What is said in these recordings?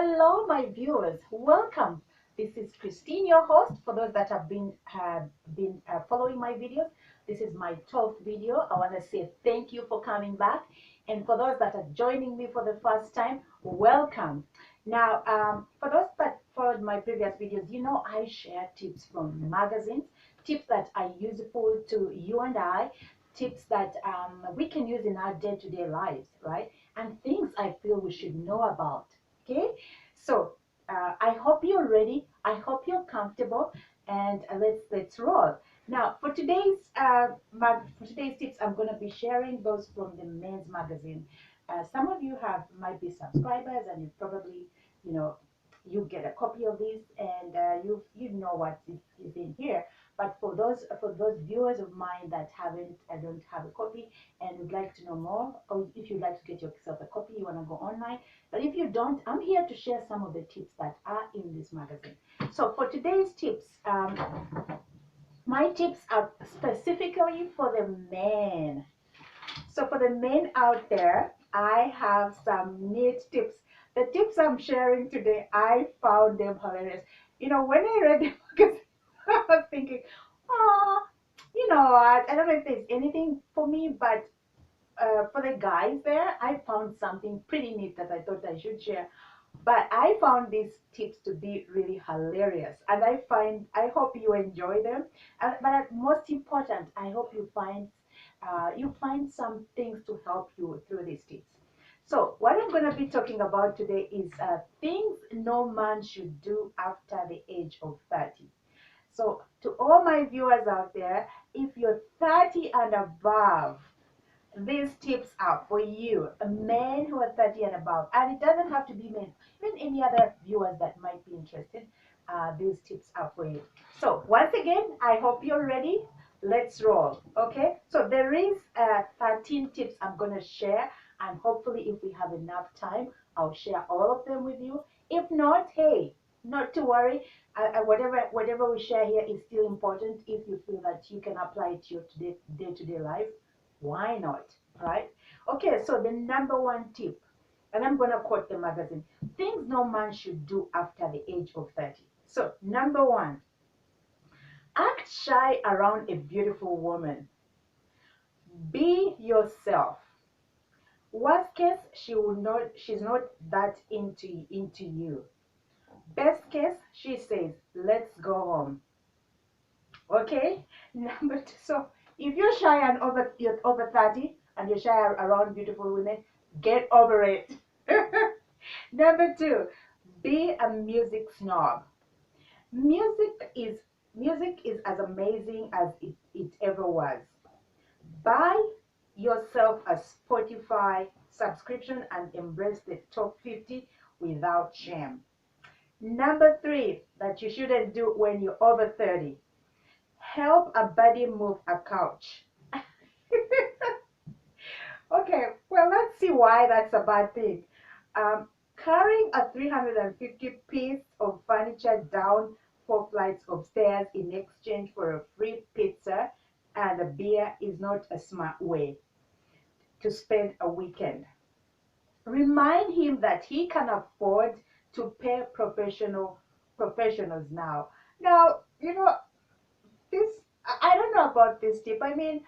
Hello, my viewers. Welcome. This is Christine, your host. For those that have been following my videos, this is my 12th video. I want to say thank you for coming back, and for those that are joining me for the first time, welcome. Now, for those that followed my previous videos, you know I share tips from magazines, tips that are useful to you and I, tips that we can use in our day-to-day lives, right? And things I feel we should know about. Okay, so I hope you're ready. I hope you're comfortable, and let's roll. Now, for today's tips, I'm going to be sharing those from the men's magazine. Some of you might be subscribers, and you probably you know you get a copy of this, and you know what is in here. But for those viewers of mine that don't have a copy and would like to know more, or if you'd like to get yourself a copy, you want to go online. But if you don't, I'm here to share some of the tips that are in this magazine. So for today's tips, my tips are specifically for the men. So for the men out there, I have some neat tips. The tips I'm sharing today, I found them hilarious. When I read the magazine, I was thinking, oh, you know what? I don't know if there's anything for me, but for the guys there, I found something pretty neat that I thought I should share. But I found these tips to be really hilarious, and I hope you enjoy them. But most important, I hope you find some things to help you through these tips. So what I'm going to be talking about today is things no man should do after the age of 30. So to all my viewers out there, if you're 30 and above, these tips are for you, men who are 30 and above. And it doesn't have to be men, even any other viewers that might be interested. These tips are for you. So once again, I hope you're ready. Let's roll. Okay, so there is 13 tips I'm going to share, and hopefully if we have enough time, I'll share all of them with you. If not, hey, not to worry. Whatever we share here is still important. If you feel that you can apply it to your day-to-day life, why not, right? Okay, so the number one tip, and I'm going to quote the magazine: things no man should do after the age of 30. So number one, act shy around a beautiful woman. Be yourself. Worst case, she's not that into you. Best case, she says, let's go home. Okay, number two. So if you're shy and you're over 30 and you're shy around beautiful women, get over it. Number two, be a music snob. Music is as amazing as it ever was. Buy yourself a Spotify subscription and embrace the top 50 without shame. Number three, that you shouldn't do when you're over 30. Help a buddy move a couch. Okay, well, let's see why that's a bad thing. Carrying a 350 piece of furniture down 4 flights of stairs in exchange for a free pizza and a beer is not a smart way to spend a weekend. Remind him that he can afford to pay professionals now. Now, this, I don't know about this tip. I mean,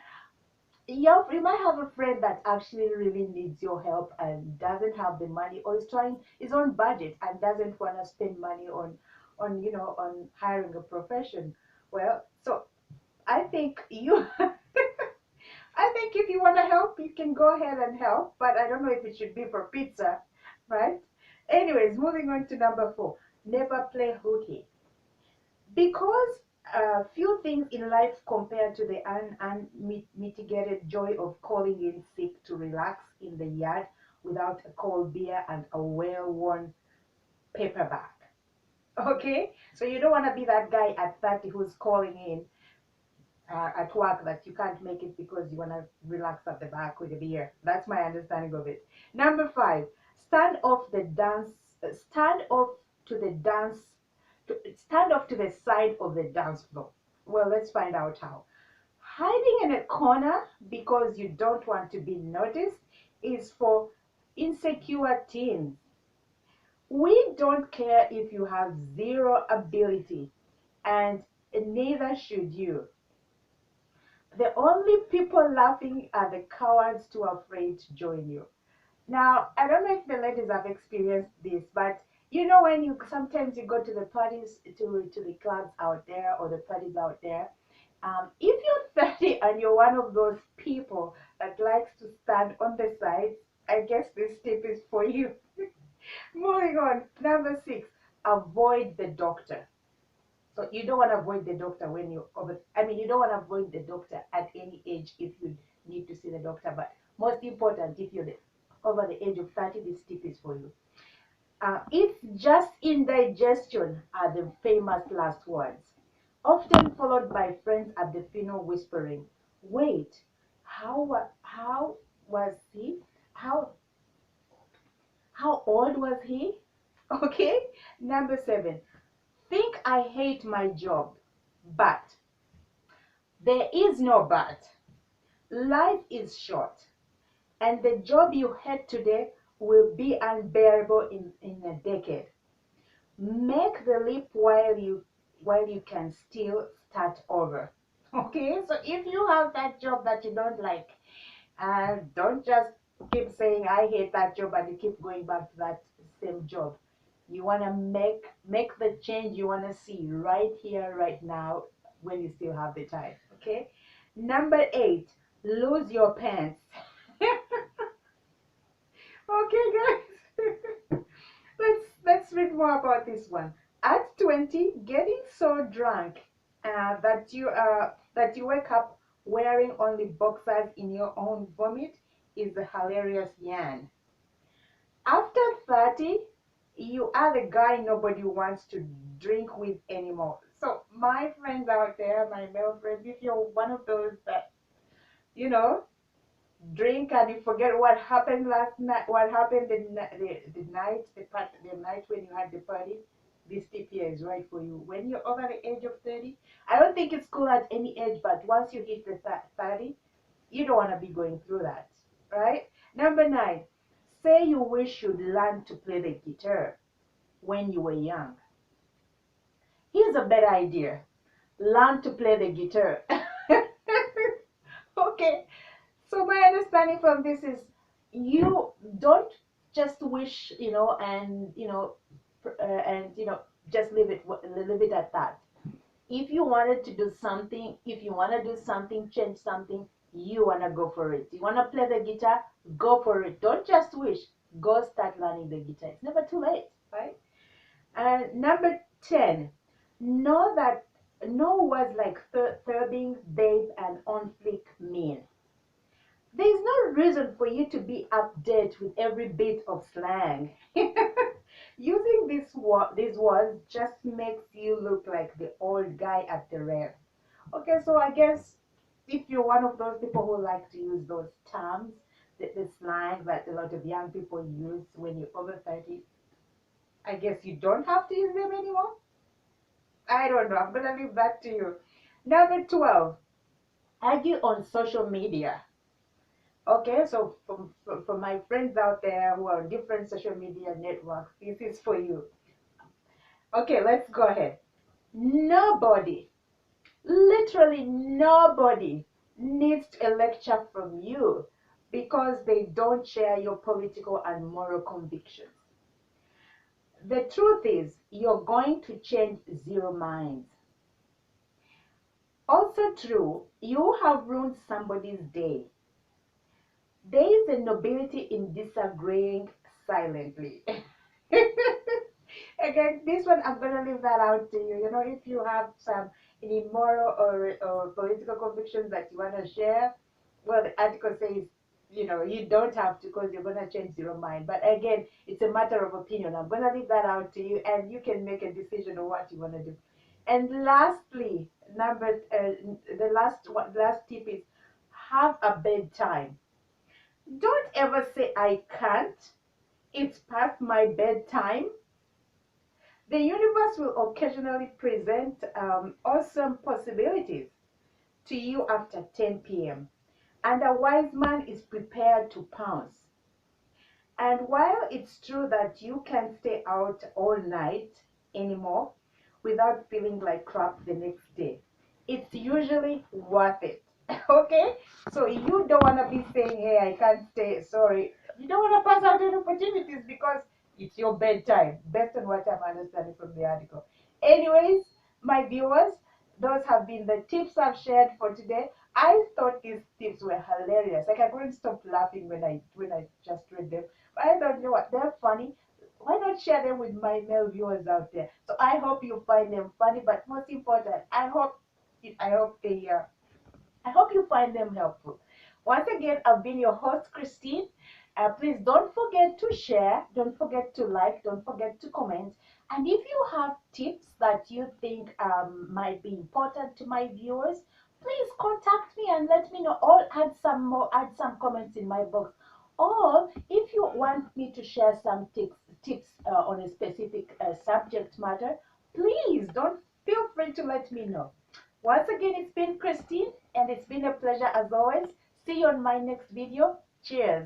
you might have a friend that actually really needs your help and doesn't have the money, or is trying his own budget and doesn't want to spend money on hiring a profession. Well, so I think you I think if you want to help, you can go ahead and help, but I don't know if it should be for pizza, right? Anyways, moving on to number four, never play hooky. Because few things in life compare to the unmitigated joy of calling in sick to relax in the yard without a cold beer and a well-worn paperback. Okay, so you don't want to be that guy at 30 who's calling in at work that you can't make it because you want to relax at the back with a beer. That's my understanding of it. Number five, stand off to the dance stand off to the side of the dance floor. Well, let's find out how. Hiding in a corner because you don't want to be noticed is for insecure teens. We don't care if you have zero ability, and neither should you. The only people laughing are the cowards too afraid to join you. Now, I don't know if the ladies have experienced this, but you know when you sometimes you go to the parties, to the clubs out there or the parties out there, if you're 30 and you're one of those people that likes to stand on the sides, I guess this tip is for you. Moving on, number 6, avoid the doctor. So you don't want to avoid the doctor when you're over. I mean, you don't want to avoid the doctor at any age if you need to see the doctor. But most important, if you're over the age of 30, this tip is for you. It's just indigestion are the famous last words, often followed by friends at the funeral whispering, "Wait, how was he? How how old was he?" Okay. Number 7, think I hate my job, but there is no but. Life is short, and the job you hate today will be unbearable in a decade. Make the leap while you can still start over. Okay, so if you have that job that you don't like, don't just keep saying I hate that job and you keep going back to that same job. You want to make the change you want to see right here, right now, when you still have the time. Okay. Number 8, lose your pants. Okay, guys. Let's read more about this one. At 20, getting so drunk that you wake up wearing only boxers in your own vomit is a hilarious yarn. After 30, you are the guy nobody wants to drink with anymore. So my friends out there, my male friends, if you're one of those that you know drink and you forget what happened last night, what happened the night when you had the party, this tip here is right for you. When you're over the age of 30, I don't think it's cool at any age, but once you hit the 30, you don't want to be going through that, right? Number 9, say you wish you'd learn to play the guitar when you were young. Here's a better idea: learn to play the guitar. Okay. So my understanding from this is you don't just wish, and just leave it at that. If you wanted to do something, if you want to do something, change something, you want to go for it. You want to play the guitar, go for it. Don't just wish. Go start learning the guitar. It's never too late, right? And number 10, know that know words like thurbing, babe, and on fleek mean. There is no reason for you to be updated with every bit of slang. Using these words just makes you look like the old guy at the rev. Okay, so I guess if you're one of those people who like to use those terms, the slang that a lot of young people use when you're over 30, I guess you don't have to use them anymore. I don't know. I'm going to leave that to you. Number 12, argue on social media. Okay, so from my friends out there who are on different social media networks, this is for you. Okay, let's go ahead. Nobody, literally nobody, needs a lecture from you because they don't share your political and moral convictions. The truth is, you're going to change zero minds. Also true, you have ruined somebody's day. There is a nobility in disagreeing silently. Again, this one I'm gonna leave that out to you. You know, if you have some any moral or political convictions that you wanna share, well, the article says, you don't have to because you're gonna change your mind. But again, it's a matter of opinion. I'm gonna leave that out to you, and you can make a decision on what you wanna do. And lastly, last tip is have a bedtime. Don't ever say I can't. It's past my bedtime. The universe will occasionally present awesome possibilities to you after 10 p.m. and a wise man is prepared to pounce. And while it's true that you can't stay out all night anymore without feeling like crap the next day, it's usually worth it. Okay? So you don't want to be saying, hey, I can't stay, sorry. You don't want to pass out any opportunities because it's your bedtime, based on what I'm understanding from the article. Anyways, my viewers, those have been the tips I've shared for today. I thought these tips were hilarious. Like I couldn't stop laughing when I just read them. But I thought, you know what, they're funny. Why not share them with my male viewers out there? So I hope you find them funny, but most important, I hope you find them helpful. Once again, I've been your host, Christine. Please don't forget to share, don't forget to like, don't forget to comment. And if you have tips that you think might be important to my viewers, please contact me and let me know. Or add some comments in my box. Or if you want me to share some tips on a specific subject matter, please don't feel free to let me know. Once again, it's been Christine, and it's been a pleasure as always. See you on my next video. Cheers.